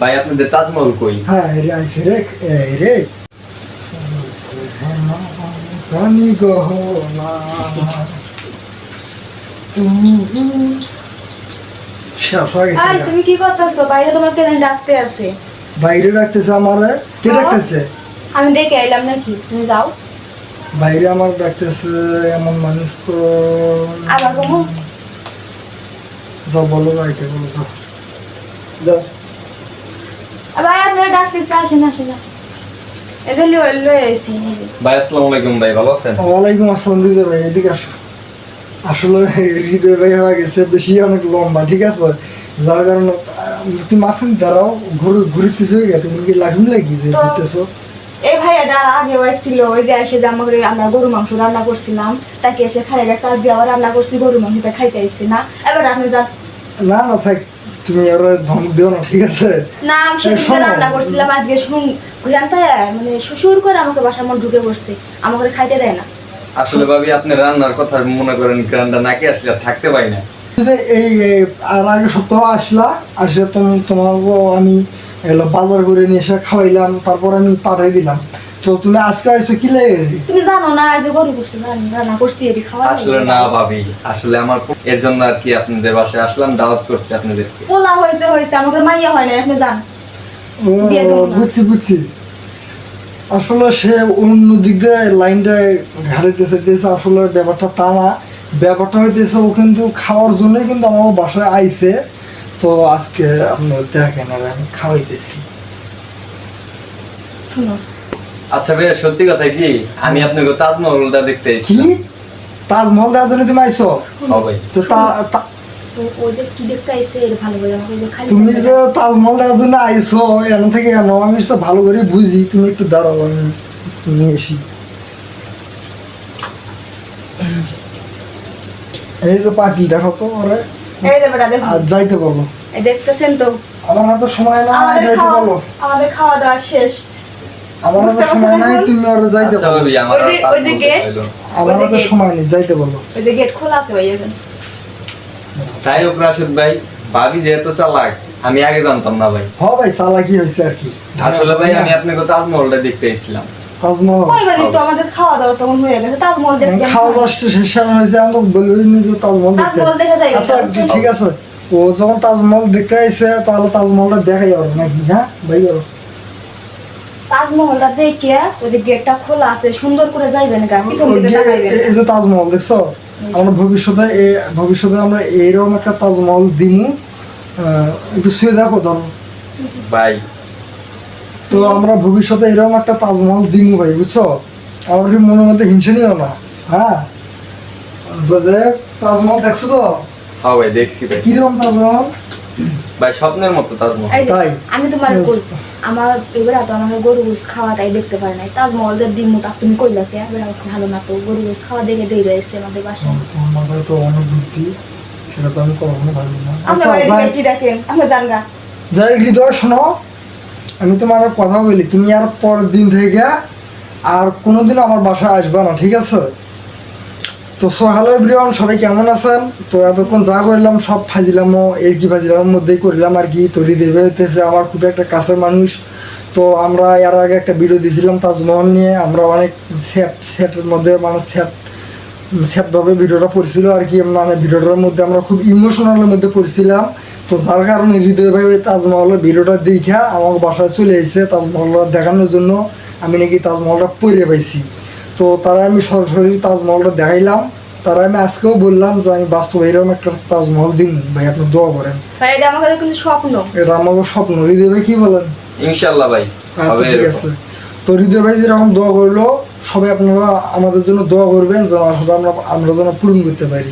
ভাই আপনাদের তাজমহল কই? হ্যাঁ রে আইছে রে রে রানী গহনা তুমি শেষ হয়ে গেছে। তুমি কি করতেছো? বাইরে তোমার কেন ডাকতে আছে? বাইরে রাখতেছে আমারে, কে রাখতেছে? আমি দেখে আইলাম নাকি, তুমি যাও। বাইরে আমার ডাকতেছে এমন মানুষ তো আবার কমু যাও বলো যাইতে বলো যাও যাও। ভাই আপনারা ডাকতেছে, আসেন আসেন আসেন। এদের লয়ে আইছি। ভাই আসসালামু আলাইকুম ভাই, ভালো আছেন? ওয়ালাইকুম আসসালাম হৃদয় ভাই, এদিকে আসো। আসলে হৃদয় ভাই হয়ে গেছে বেশি অনেক লম্বা, ঠিক আছে, যার কারণে তুমি মাঝখানে দাঁড়াও, ঘুরতেছো তুমি কি লাঠি লাগিয়েছে ঘুরতেছো? এই ভাইয়াটা আগে আসছিল, ওই যে এসে যে আমাদের আমরা গরু মাংস রান্না করছিলাম, তাকে এসে খাই গেছে, আজ দিয়ে আবার রান্না করছি গরু মাংসটা খাইতে আইছি না। এবার আপনি যান। না না থাক, তুমি আর ধমক দিও না, ঠিক আছে? না আমি সেদিন রান্না করছিলাম, আজকে জানতে মানে শ্বশুর করে আমাকে বাসার মন ঢুকে পড়ছে, আমাকে খাইতে দেয় না। আসলে ভাবি আপনি রান্নার কথা মনে করেন, রান্না নাকি আসলে থাকতে পারি না। এই আর আগে সপ্তাহ আসলে তোমার আমি এলো বাজার করে নিয়ে এসে খাওয়াইলাম, তারপর আমি পাঠাই দিলাম। তো তুমি আজকে আইছো কি লাগে? তুমি জানো না যে গরু গোশত রান্না করছি, এটি খাওয়া আসলে না ভাবি, আসলে আমার এর জন্য আর কি আপনাদের বাসায় আসলাম দাওয়াত করতে আপনাদেরকে। পোলা হয়েছে আমাকে মাইয়া হয় না, আপনি জান। বুঝছি বুঝছি। আসলে সে অন্য দিক দিয়ে লাইনটা ঘাড়িতেছে দিয়েছে, আসলে ব্যাপারটা তা না, ব্যাপারটা হইতেছে ও কিন্তু খাওয়ার জন্যই কিন্তু আমার বাসায় আইছে। তো আজকে আপনার দেখেন আর আমি খাওয়াইতেছি। শুনো আচ্ছা ভাই, সত্যি কথা কি আমি আপনাকে তাজমহলটা দেখতে কি এসেছিলাম। তাজমহল দেওয়ার জন্য তুমি আইছো? হ্যাঁ ভাই। তো ও যে কি দেখতে আইছে এর ভালো করে আমাকে যে খালি তুমি যে তাজমহল দেওয়ার জন্য আইছো এমন থেকে কেন, আমি তো ভালো করে বুঝি, তুমি একটু দাঁড়াও আমি নিয়ে আসি। এই যে পাখি দেখো তো ওরে, এই যে বেটা দেখো, আর যাইতে বলো। এই দেখতেছেন তো আমার হাতে সময় নাই, যাইতে বলো। আমাদের খাওয়া দাওয়া শেষ, আমার হাতে সময় নাই, তুমি ওরে যাইতে আচ্ছা বলো। ভাবি, আমার ওই যে গেট, আমার হাতে সময় নেই, যাইতে বলো। ওই যে গেট খোলা আছে, ওই যে যাই হোক রাশেদ ভাই, ভাবি যেহেতু চালাক, আমি আগে জানতাম না ভাই। হ ভাই, চালাকি হয়েছে আর কি। আসলে ভাই আমি আপনাকে তাজমহলটা দেখতে এসেছিলাম। তাজমহল ওই বাড়ি তো আমাদের খাওয়া দাওয়া তখন হয়ে গেছে, তাজমহল দেখতে খাওয়া দাওয়া শেষ হয়েছে, আমি বলবি যে তাজমহল দেখতে। তাজমহল দেখে যাই। আচ্ছা ঠিক আছে, ও যখন তাজমহল দেখতে আইছে তাহলে তাজমহলটা দেখাই হবে নাকি? হ্যাঁ ভাই বলো। তাজমহলটা দেখে ওই যে গেটটা খোলা আছে, সুন্দর করে যাইবেন গা, পিছন দিকে তাকাইবেন। এই যে তাজমহল দেখছো, আমরা ভবিষ্যতে আমরা এইরকম একটা তাজমহল দিমু, একটু শুয়ে দেখো ধরো ভাই তো আমরা ভবিষ্যতে এরকম একটা তাজমহল দিমু ভাই, বুঝছো? আমার কি মনের মধ্যে হিংসা নিও না, হ্যাঁ? যে তাজমহল দেখছো তো? হ্যাঁ ভাই দেখছি ভাই। কিরকম তাজমহল ভাই স্বপ্নের মতো তাজমহল। এই যে, তাই? আমি তোমার কই আমার এবারে তো আমার গরু গোস খাওয়া তাই দেখতে পারে নাই, তাজমহল যে দিমু তা তুমি কইলা কে? এবারে ভালো না তো, গরু গোস খাওয়া দেখে দিয়ে রয়েছে আমাদের বাসায়। তোমার মাথায় তো অনেক বুদ্ধি, সেটা তো আমি কখনো ভাবি না। আমরা আচ্ছা বাড়ি কি দেখেন, আমরা জানগা। যাই হৃদয় শোনো, আমি তোমার কথা বলি, তুমি আর পরের দিন থেকে আর কোনোদিন আমার বাসায় আসবে না, ঠিক আছে? তো সো হ্যালো এভরিওয়ান, সবাই কেমন আছেন? তো এতক্ষণ যা করলাম সব ফাজিলামও এর কি ফাজিলামের মধ্যেই করলাম আর কি। তৈরি দেবে হইতেছে আমার খুব একটা কাছের মানুষ। তো আমরা এর আগে একটা ভিডিও দিয়েছিলাম তাজমহল নিয়ে, আমরা অনেক সেটের মধ্যে মানে সেটভাবে ভিডিওটা পড়ছিল আর কি, মানে ভিডিওটার মধ্যে আমরা খুব ইমোশনালের মধ্যে পড়ছিলাম। তো যার কারণে হৃদয় ভাই ওই তাজমহলের ভিডিওটা দেখা আমার বাসায় চলে এসেছে তাজমহলটা দেখানোর জন্য। আমি নাকি তাজমহলটা পড়ে পাইছি, তো তারা আমি সরাসরি তাজমহলটা দেখাইলাম। তারা আমি আজকেও বললাম যে আমি বাস্তব এরকম একটা তাজমহল দিন ভাই, আপনি দোয়া করেন। ভাই এটা আমার কাছে কিন্তু স্বপ্ন, এটা আমার স্বপ্ন। হৃদয় ভাই কি বলেন? ইনশাআল্লাহ ভাই আচ্ছা হবে ঠিক এরকম। আছে। তো হৃদয় ভাই যেরকম দোয়া করলো, সবাই আপনারা আমাদের জন্য দোয়া করবেন যেন আমরা যেন পূরণ করতে পারি।